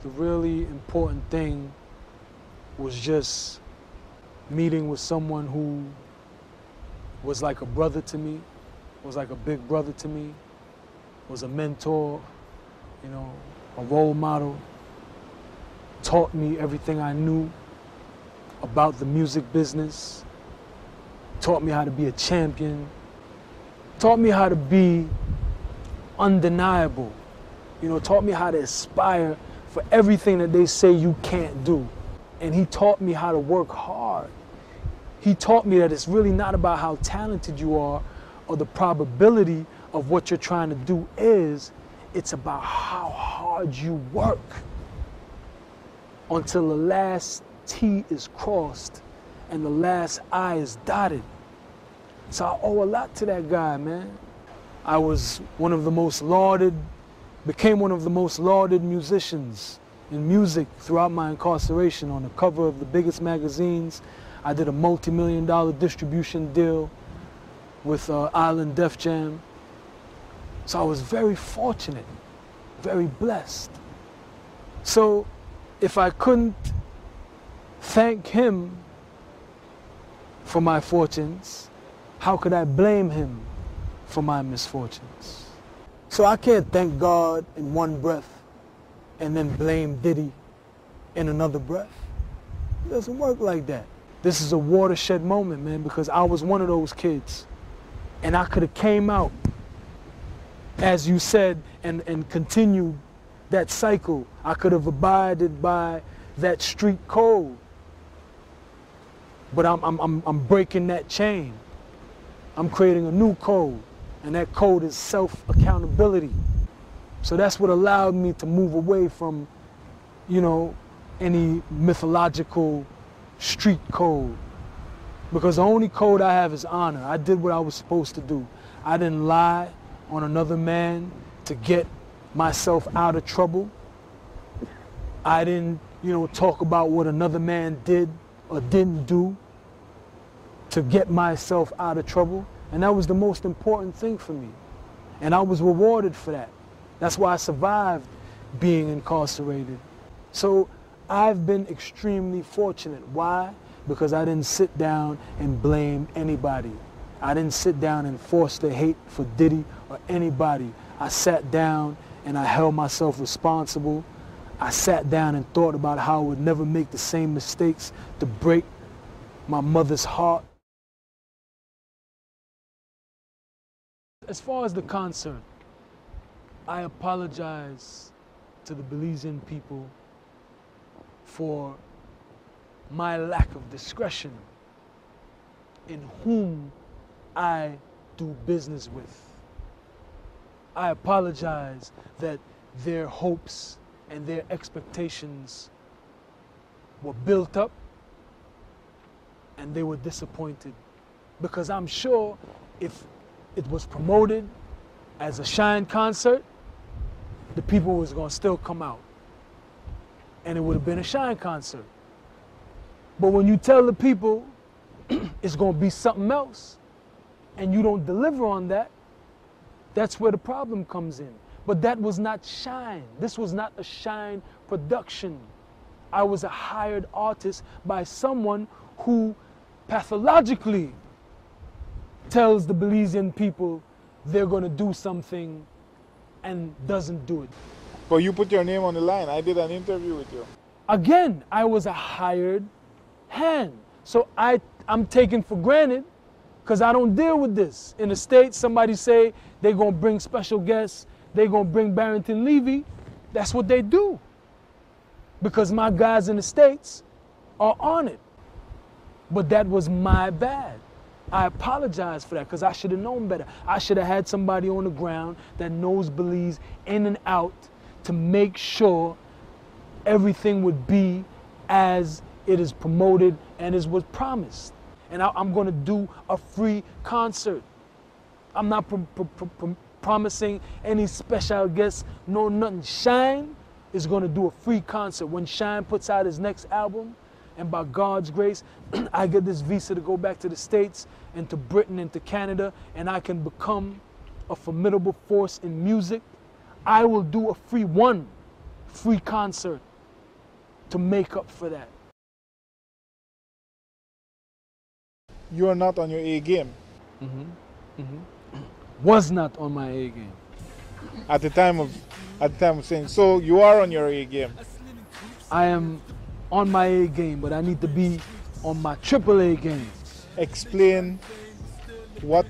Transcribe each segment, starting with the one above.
The really important thing was just meeting with someone who was like a brother to me, was like a big brother to me, was a mentor, you know, a role model, taught me everything I knew about the music business, taught me how to be a champion, taught me how to be undeniable, you know, taught me how to aspire for everything that they say you can't do. And he taught me how to work hard. He taught me that it's really not about how talented you are or the probability of what you're trying to do is, it's about how hard you work until the last T is crossed and the last I is dotted. So I owe a lot to that guy, man. I was one of the most lauded, became one of the most lauded musicians in music throughout my incarceration, on the cover of the biggest magazines. I did a multi-million-dollar distribution deal with Island Def Jam. So I was very fortunate, very blessed. So if I couldn't thank him for my fortunes, how could I blame him for my misfortunes? So I can't thank God in one breath and then blame Diddy in another breath. It doesn't work like that. This is a watershed moment, man, because I was one of those kids. And I could have came out, as you said, and continued that cycle. I could have abided by that street code. But I'm breaking that chain. I'm creating a new code. And that code is self-accountability. So that's what allowed me to move away from, you know, any mythological street code. Because the only code I have is honor. I did what I was supposed to do. I didn't lie on another man to get myself out of trouble. I didn't, you know, talk about what another man did or didn't do to get myself out of trouble. And that was the most important thing for me. And I was rewarded for that. That's why I survived being incarcerated. So I've been extremely fortunate. Why? Because I didn't sit down and blame anybody. I didn't sit down and force the hate for Diddy or anybody. I sat down and I held myself responsible. I sat down and thought about how I would never make the same mistakes to break my mother's heart. As far as the concert, I apologize to the Belizean people for my lack of discretion in whom I do business with. I apologize that their hopes and their expectations were built up and they were disappointed. Because I'm sure if it was promoted as a Shyne concert, the people was gonna still come out. And it would have been a Shyne concert. But when you tell the people it's gonna be something else, and you don't deliver on that, that's where the problem comes in. But that was not Shyne. This was not a Shyne production. I was a hired artist by someone who pathologically tells the Belizean people they're gonna do something and doesn't do it. But you put your name on the line. I did an interview with you. Again, I was a hired hand. So I'm taken for granted because I don't deal with this. In the States, somebody say they're gonna bring special guests, they're gonna bring Barrington Levy. That's what they do. Because my guys in the States are on it. But that was my bad. I apologize for that because I should have known better. I should have had somebody on the ground that knows Belize in and out to make sure everything would be as it is promoted and as was promised. And I'm going to do a free concert. I'm not promising any special guests, no nothing. Shyne is going to do a free concert. When Shyne puts out his next album, and by God's grace, I get this visa to go back to the States and to Britain and to Canada, and I can become a formidable force in music, I will do a free concert to make up for that. You are not on your A game Was not on my A game. at the time of saying. So you are on your A game. I am on my A game, but I need to be on my AAA game. Explain what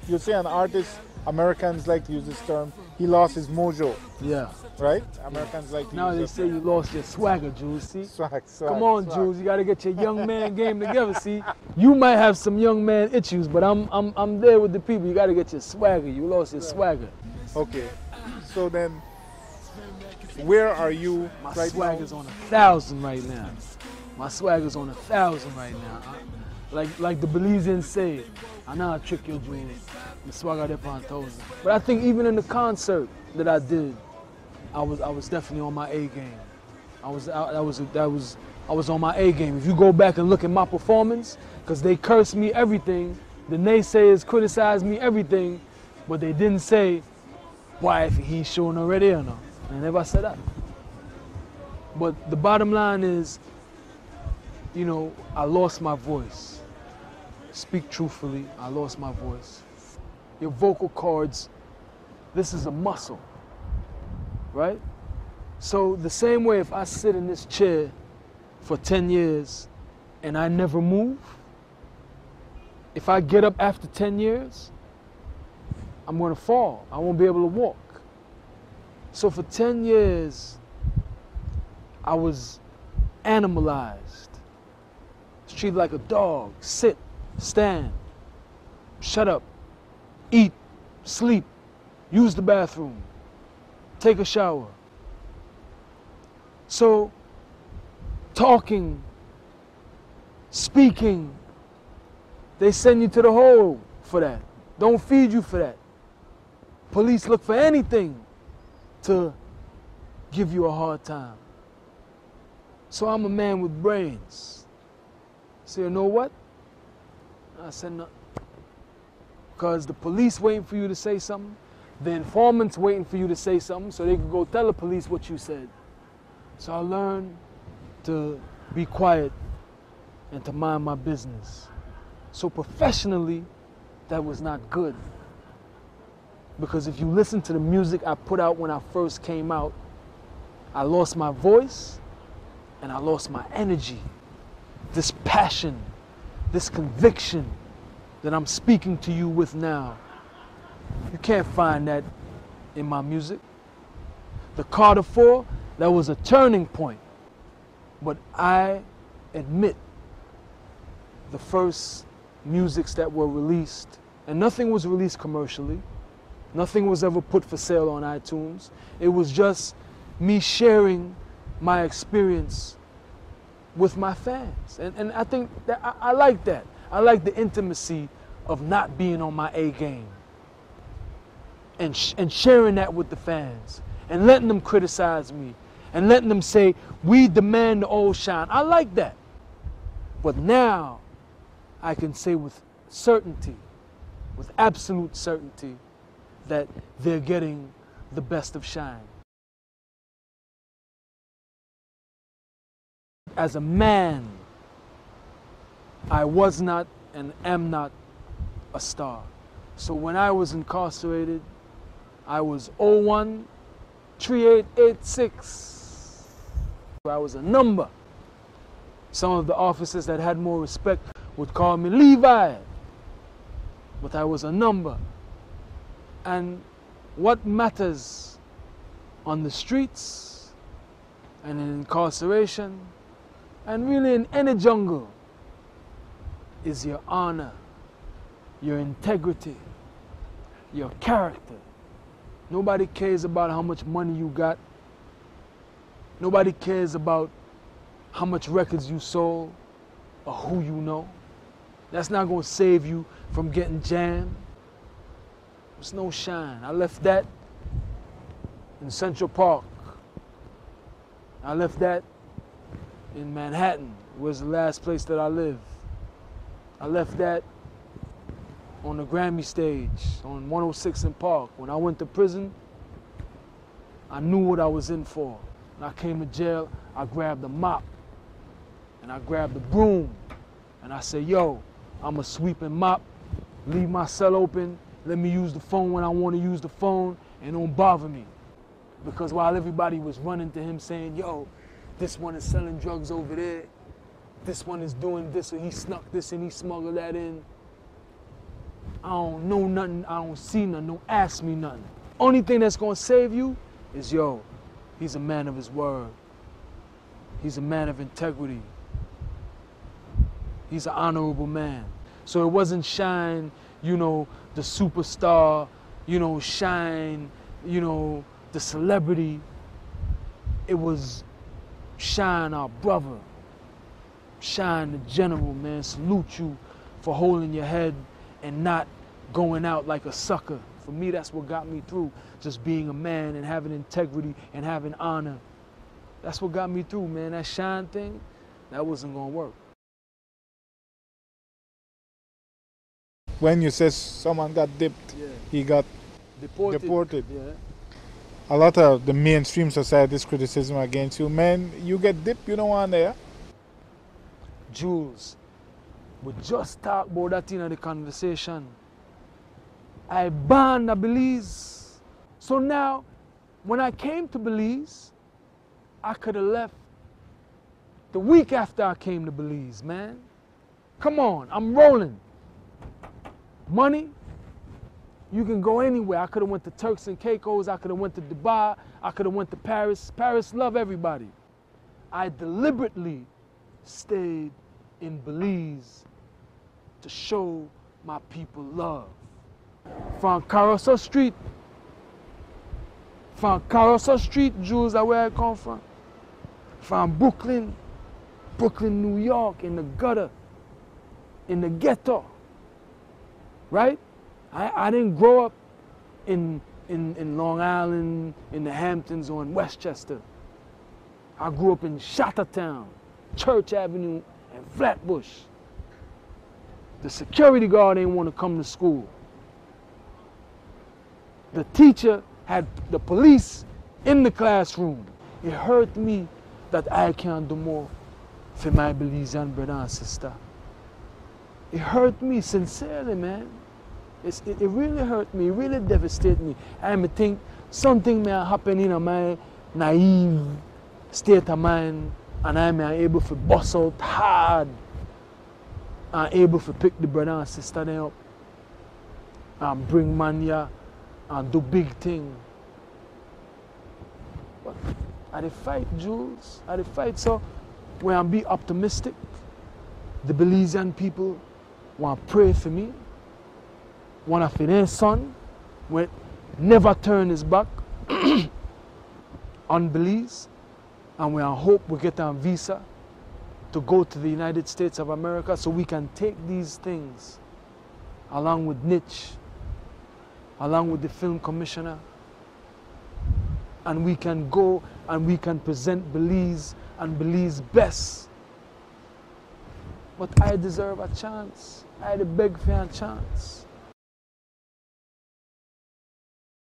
you say. An artist, Americans like to use this term. He lost his mojo, Yeah. right? Americans like to Now use they this say you lost your swagger, Jules. See? swag. Come on, Jules. You got to get your young man game together. See? You might have some young man issues, but I'm there with the people. You got to get your swagger. You lost your swagger. Okay. So then, where are you My right swagger's now? on 1,000 right now. My swagger's on 1,000 right now. Like the Belizeans say, I know I trick your Jules. The swagger de pantosa. But I think even in the concert that I did, I was definitely on my A game. I was on my A game. If you go back and look at my performance, because they cursed me everything, the naysayers criticized me everything, but they didn't say, why if he's showing already or no. They never said that. But the bottom line is, you know, I lost my voice. Speak truthfully, I lost my voice. Your vocal cords, this is a muscle, right? So the same way if I sit in this chair for 10 years and I never move, if I get up after 10 years, I'm gonna fall. I won't be able to walk. So for 10 years, I was animalized. I was treated like a dog. Sit, stand, shut up, eat, sleep, use the bathroom, take a shower. So talking, speaking, they send you to the hole for that. Don't feed you for that. Police look for anything to give you a hard time. So I'm a man with brains. So you know what? I said no. Because the police waiting for you to say something, the informants waiting for you to say something so they can go tell the police what you said. So I learned to be quiet and to mind my business. So professionally, that was not good. Because if you listen to the music I put out when I first came out, I lost my voice and I lost my energy. This passion, this conviction that I'm speaking to you with now. You can't find that in my music. The Carter 4, that was a turning point. But I admit the first musics that were released, and nothing was released commercially, nothing was ever put for sale on iTunes. It was just me sharing my experience with my fans. And I think that I like that. I like the intimacy of not being on my A game and sharing that with the fans and letting them criticize me and letting them say, we demand the old Shyne. I like that. But now I can say with certainty, with absolute certainty, that they're getting the best of Shyne. As a man, I was not and am not a star. So when I was incarcerated, I was 013886. I was a number. Some of the officers that had more respect would call me Levi, but I was a number. And what matters on the streets and in incarceration and really in any jungle is your honor, your integrity, your character. Nobody cares about how much money you got. Nobody cares about how much records you sold or who you know. That's not going to save you from getting jammed. There's no Shyne. I left that in Central Park. I left that in Manhattan, was the last place that I lived. I left that on the Grammy stage on 106 in Park. When I went to prison, I knew what I was in for. When I came to jail, I grabbed the mop and I grabbed the broom and I said, yo, I'm a sweep and mop, leave my cell open, let me use the phone when I want to use the phone and don't bother me. Because while everybody was running to him saying, yo, this one is selling drugs over there, this one is doing this, or he snuck this and he smuggled that in. I don't know nothing, I don't see nothing, don't ask me nothing. Only thing that's gonna save you is, yo, he's a man of his word. He's a man of integrity. He's an honorable man. So it wasn't Shyne, you know, the superstar, you know, Shyne, you know, the celebrity. It was Shyne, our brother. Shyne, the general, man. Salute you for holding your head and not going out like a sucker. For me, that's what got me through. Just being a man and having integrity and having honor. That's what got me through, man. That Shyne thing, that wasn't gonna work. When you say someone got dipped, Yeah. he got Deported. deported. Yeah. A lot of the mainstream society's criticism against you, man, you get dipped, you don't want there. Jules, we just talked about that in the conversation. I banned the Belize. So now, when I came to Belize, I could have left the week after I came to Belize, man. Come on, I'm rolling. Money, you can go anywhere. I could have went to Turks and Caicos, I could have went to Dubai, I could have went to Paris. Paris love everybody. I deliberately stayed in Belize to show my people love. From Carousel Street, Jules, that's where I come from. From Brooklyn, New York, in the gutter, in the ghetto. Right? I didn't grow up in Long Island, in the Hamptons, or in Westchester. I grew up in Chattertown, Church Avenue, and Flatbush. The security guard didn't want to come to school. The teacher had the police in the classroom. It hurt me that I can't do more for my Belizean brother and sister. It hurt me sincerely, man. It really hurt me, it really devastated me. I think something may happen in my naive state of mind and I may be able to bust out hard and able to pick the brother and sister them up and bring man here and do big thing. But I dey fight, Jules. I dey fight, so when I be optimistic, the Belizean people want to pray for me. One of their son will never turn his back on Belize, and we hope we get a visa to go to the United States of America so we can take these things along with Niche, along with the film commissioner, and we can go and we can present Belize and Belize best. But I deserve a chance. I had to beg for a chance.